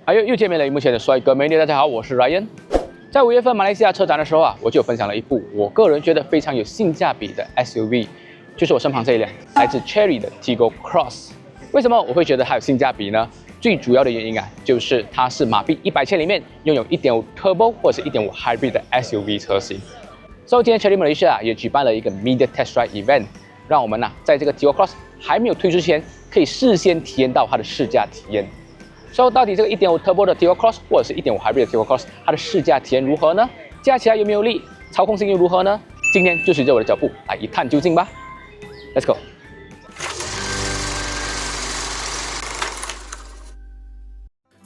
还有又见面了，荧幕前的帅哥美女，大家好，我是 Ryan。在5月份马来西亚车展的时候啊，我就分享了一部我个人觉得非常有性价比的 SUV， 就是我身旁这一辆来自 Chery 的 Tiggo Cross。为什么我会觉得它有性价比呢？最主要的原因啊，就是它是马币100千里面拥有 1.5 Turbo 或者是 1.5 Hybrid 的 SUV 车型。所以今天 Chery Malaysia 也举办了一个 Media Test Drive Event， 让我们在这个 Tiggo Cross 还没有推出前，可以事先体验到它的试驾体验。所以到底这个 1.5 Turbo 的 Tiggo Cross 或者是 1.5 Hybrid 的 Tiggo Cross， 它的试驾体验如何呢？驾起来有没有力？操控性又如何呢？今天就随着我的脚步来一探究竟吧。Let's go。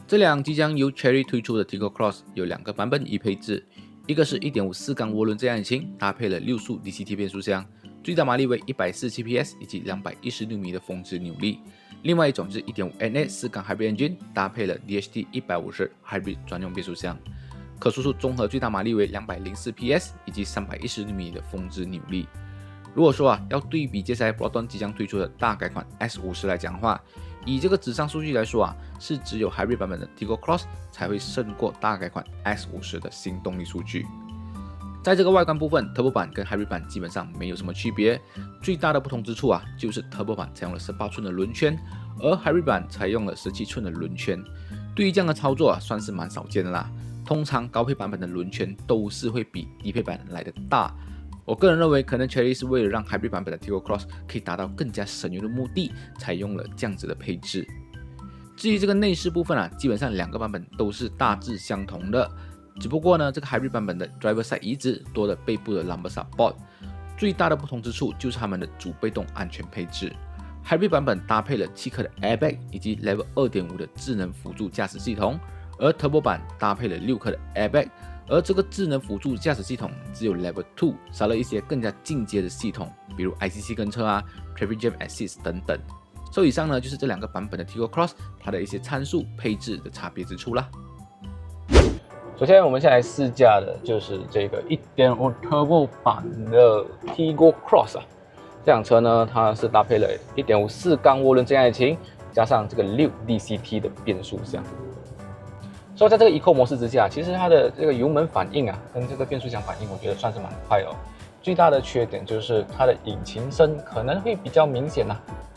这辆即将由 Chery 推出的 Tiggo Cross 有2个版本一配置，一个是 1.5 4缸涡轮增压引擎，搭配了6速 DCT 变速箱，最大马力为147 PS 以及216米的峰值扭力。另外一种是 1.5 NA 4缸 Hybrid Engine， 搭配了 DHT 150 Hybrid 专用变速箱，可输出综合最大马力为204 PS 以及310米的峰值扭力。如果说要对比接下来 Proton 即将推出的大改款 S50 来讲的话，以这个纸上数据来说是只有 Hybrid 版本的 Tiggo Cross 才会胜过大改款 S50 的新动力数据。在这个外观部分 ，Turbo 版跟 Hybrid 版基本上没有什么区别，最大的不同之处就是 Turbo 版采用了18寸的轮圈，而 Hybrid 版采用了17寸的轮圈。对于这样的操作算是蛮少见的啦。通常高配版本的轮圈都是会比低配版来的大。我个人认为，可能 Chery 是为了让 Hybrid 版本的 Tiggo Cross 可以达到更加省油的目的，采用了这样子的配置。至于这个内饰部分基本上2个版本都是大致相同的。只不过呢，这个 Hybrid 版本的 Driver Side 椅子多了背部的 Lumbar Support， 最大的不同之处就是它们的主被动安全配置。Hybrid 版本搭配了7颗的 Airbag 以及 Level 2.5 的智能辅助驾驶系统，而 Turbo 版搭配了6颗的 Airbag， 而这个智能辅助驾驶系统只有 Level 2， 少了一些更加进阶的系统，比如 ICC 跟车Traffic Jam Assist 等等。所以以上呢，就是这2个版本的 Tiggo Cross 它的一些参数配置的差别之处啦。首先，我们先来试驾的就是这个 1.5 Turbo 版的 Tiggo Cross 这辆车呢，它是搭配了 1.5 4缸涡轮增压引擎，加上这个6 DCT 的变速箱。所以在这个 Eco 模式之下，其实它的这个油门反应跟这个变速箱反应，我觉得算是蛮快的。最大的缺点就是它的引擎声可能会比较明显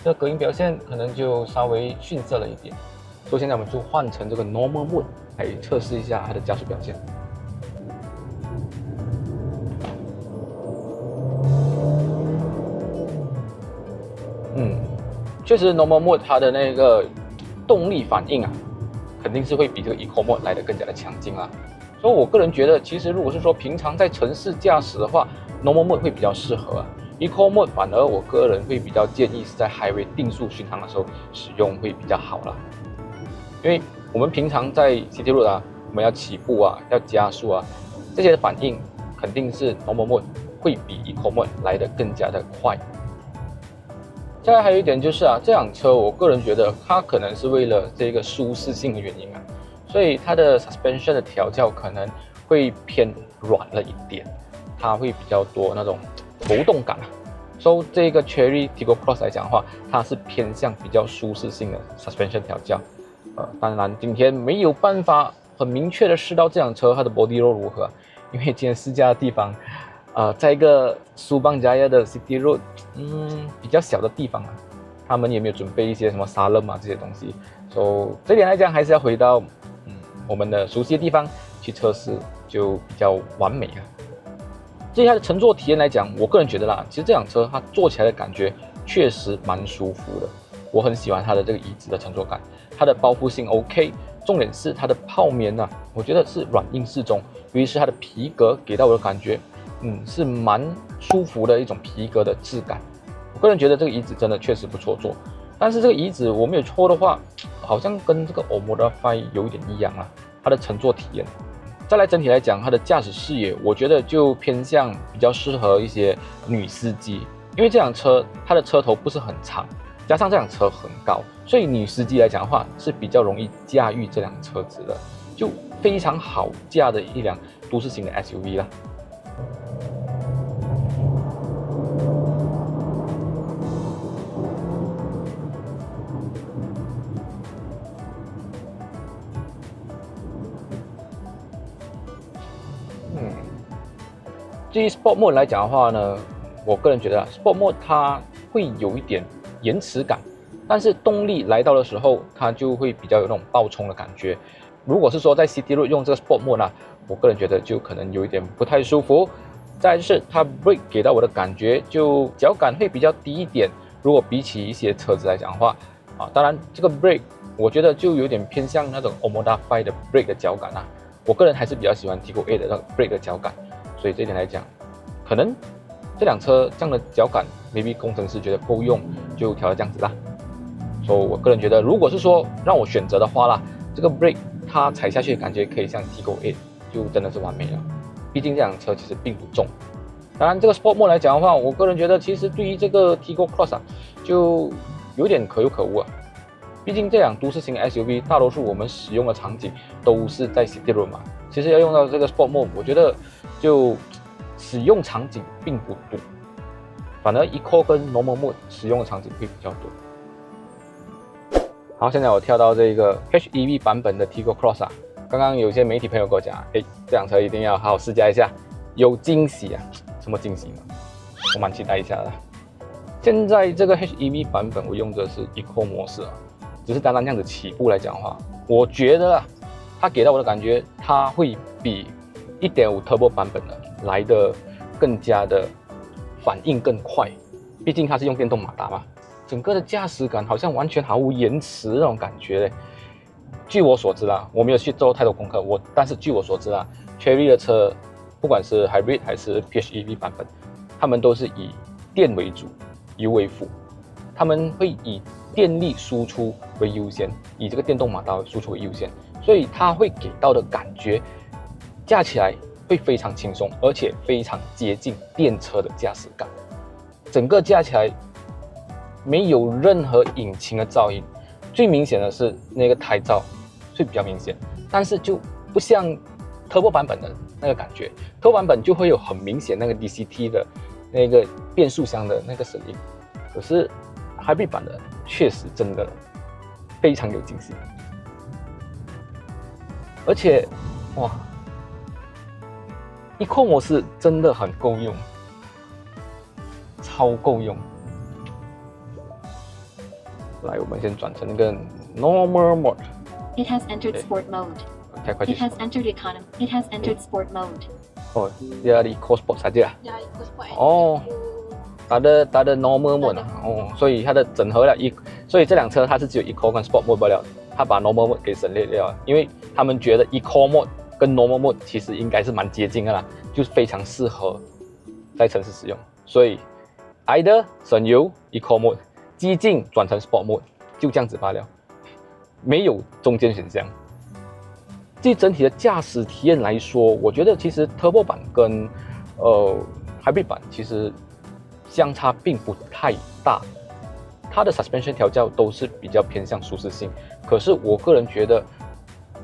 这个隔音表现可能就稍微逊色了一点。所以现在我们就换成这个 Normal Mode 来测试一下它的加速表现。确实 Normal Mode 它的那个动力反应肯定是会比这个 Eco Mode 来的更加的强劲所以我个人觉得，其实如果是说平常在城市驾驶的话 ，Normal Mode 会比较适合Eco Mode 反而我个人会比较建议是在 Highway 定速巡航的时候使用会比较好啦。因为我们平常在 City Road 我们要起步要加速这些的反应肯定是 Normal Mode 会比 Eco Mode 来的更加的快。再来还有一点就是这辆车我个人觉得它可能是为了这个舒适性的原因所以它的 suspension 的调教可能会偏软了一点，它会比较多那种浮动感所以这个 Chery Tiggo Cross 来讲的话，它是偏向比较舒适性的 suspension 调教。当然今天没有办法很明确的试到这辆车它的 body roll 如何，因为今天试驾的地方在一个苏邦加亚的 City Road 比较小的地方他们也没有准备一些什么沙楞这些东西，所以这点来讲还是要回到我们的熟悉的地方去测试就比较完美至于它的乘坐体验来讲，我个人觉得其实这辆车它坐起来的感觉确实蛮舒服的，我很喜欢它的这个椅子的乘坐感，它的包覆性 OK， 重点是它的泡棉我觉得是软硬适中，尤其是它的皮革给到我的感觉是蛮舒服的一种皮革的质感。我个人觉得这个椅子真的确实不错坐，但是这个椅子我没有错的话，好像跟这个 Omodify 有一点一样它的乘坐体验。再来整体来讲，它的驾驶视野我觉得就偏向比较适合一些女司机，因为这辆车它的车头不是很长，加上这辆车很高，所以女司机来讲的话是比较容易驾驭这辆车子的，就非常好驾的一辆都市型的 SUV 啦。至于 Sport Mode 来讲的话呢，我个人觉得Sport Mode 它会有一点延迟感，但是动力来到的时候，它就会比较有那种爆冲的感觉。如果是说在 City Road 用这个 Sport Mode 呢，我个人觉得就可能有一点不太舒服。再来就是它 brake 给到我的感觉就脚感会比较低一点，如果比起一些车子来讲的话，当然这个 brake 我觉得就有点偏向那种 Omoda 5的 brake 的脚感啊。我个人还是比较喜欢 Tiggo 8的那个 brake 的脚感，所以这一点来讲，可能这辆车这样的脚感 ，maybe 工程师觉得够用，就调到这样子啦。所以我个人觉得，如果是说让我选择的话啦，这个 brake 它踩下去的感觉可以像 Tiggo 8，就真的是完美了。毕竟这辆车其实并不重。当然，这个 Sport Mode 来讲的话，我个人觉得其实对于这个 Tiggo Cross 就有点可有可无啊。毕竟这辆都市型 SUV， 大多数我们使用的场景都是在 City Road 嘛。其实要用到这个 Sport Mode， 我觉得就使用场景并不多，反而 Eco 跟 Normal Mode 使用的场景会比较多。好，现在我跳到这个 HEV 版本的 Tiggo Cross 啊。刚刚有些媒体朋友跟我讲，这辆车一定要好好试驾一下，有惊喜啊！什么惊喜呢？我蛮期待一下的。现在这个 HEV 版本我用的是 Eco 模式啊。只是单单这样子起步来讲的话，我觉得它给到我的感觉，它会比 1.5 Turbo 版本的来的更加的反应更快，毕竟它是用电动马达嘛，整个的驾驶感好像完全毫无延迟那种感觉嘞。据我所知啦，我没有去做太多功课，但是据我所知啦 ，Chery 的车不管是 Hybrid 还是 PHEV 版本，他们都是以电为主，油为辅，他们会以电力输出为优先，以这个电动马达输出为优先，所以它会给到的感觉，驾起来会非常轻松，而且非常接近电车的驾驶感。整个驾起来没有任何引擎的噪音，最明显的是那个胎噪会比较明显，但是就不像 Turbo 版本的那个感觉 ，Turbo 版本就会有很明显那个 DCT 的那个变速箱的那个声音，可是 Hybrid 版的确实真的非常有惊喜，而且哇 ，Eco 模式真的很够用，超够用。来，我们先转成那个 Normal Mode。 It has entered Sport Mode. 太快去 It has entered Economy. It has entered Sport Mode. 哦，dia di Eco Sport saja. Ya, ikut sport. 哦，它的 Normal Mode 哦，所以它的整合了所以这辆车它是只有 Eco 跟 Sport Mode 不了，它把 Normal Mode 给省略掉了，因为他们觉得 Eco Mode 跟 Normal Mode 其实应该是蛮接近的啦，就是非常适合在城市使用，所以 either 省油 Eco Mode， 激进转成 Sport Mode， 就这样子罢了，没有中间选项。至于整体的驾驶体验来说，我觉得其实 Turbo 版跟Hybrid 版其实相差并不太大，它的 suspension 调教都是比较偏向舒适性。可是我个人觉得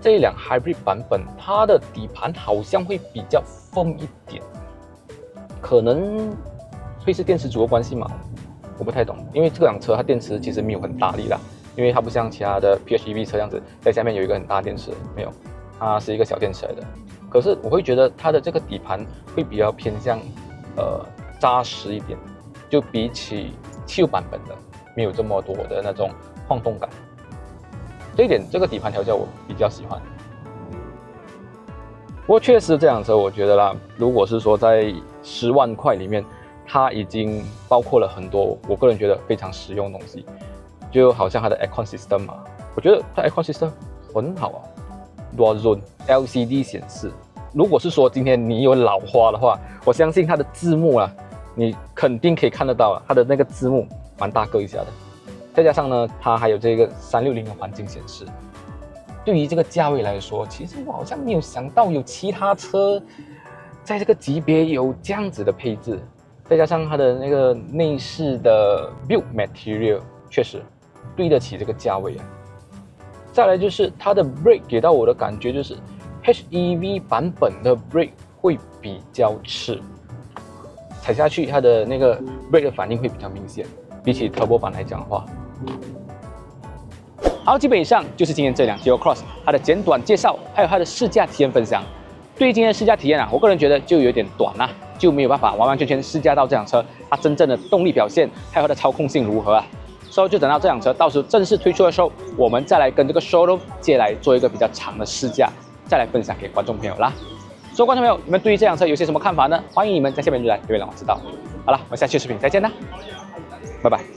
这一辆 Hybrid 版本，它的底盘好像会比较锋一点，可能会是电池组的关系嘛？我不太懂，因为这辆车它电池其实没有很大力啦，因为它不像其他的 PHEV 车这样子，在下面有一个很大电池，没有。它是一个小电池来的，可是我会觉得它的这个底盘会比较偏向扎实一点，就比起汽油版本的没有这么多的那种晃动感。这一点这个底盘调教我比较喜欢。不过确实这辆车我觉得啦，如果是说在10万块里面，它已经包括了很多我个人觉得非常实用的东西，就好像它的 Aircon System 嘛，我觉得它 Aircon System 很好啊。Dual Zone LCD 显示，如果是说今天你有老花的话，我相信它的字幕啊，你肯定可以看得到啊，它的那个字幕蛮大个一下的。再加上呢，它还有这个360的环境显示。对于这个价位来说，其实我好像没有想到有其他车在这个级别有这样子的配置。再加上它的那个内饰的 build material 确实对得起这个价位啊。再来就是它的 brake 给到我的感觉就是 HEV 版本的 brake 会比较迟，踩下去它的那个 brake 的反应会比较明显，比起 Turbo 版来讲的话。好，基本以上就是今天这辆 Tiggo Cross 它的简短介绍，还有它的试驾体验分享。对于今天的试驾体验啊，我个人觉得就有点短啦，就没有办法完完全全试驾到这辆车它真正的动力表现，还有它的操控性如何啊。所以就等到这辆车到时候正式推出的时候，我们再来跟这个 showroom 接来做一个比较长的试驾，再来分享给观众朋友啦。所以观众朋友，你们对于这辆车有些什么看法呢？欢迎你们在下面留言让我知道。好了，我们下期视频再见啦，拜拜。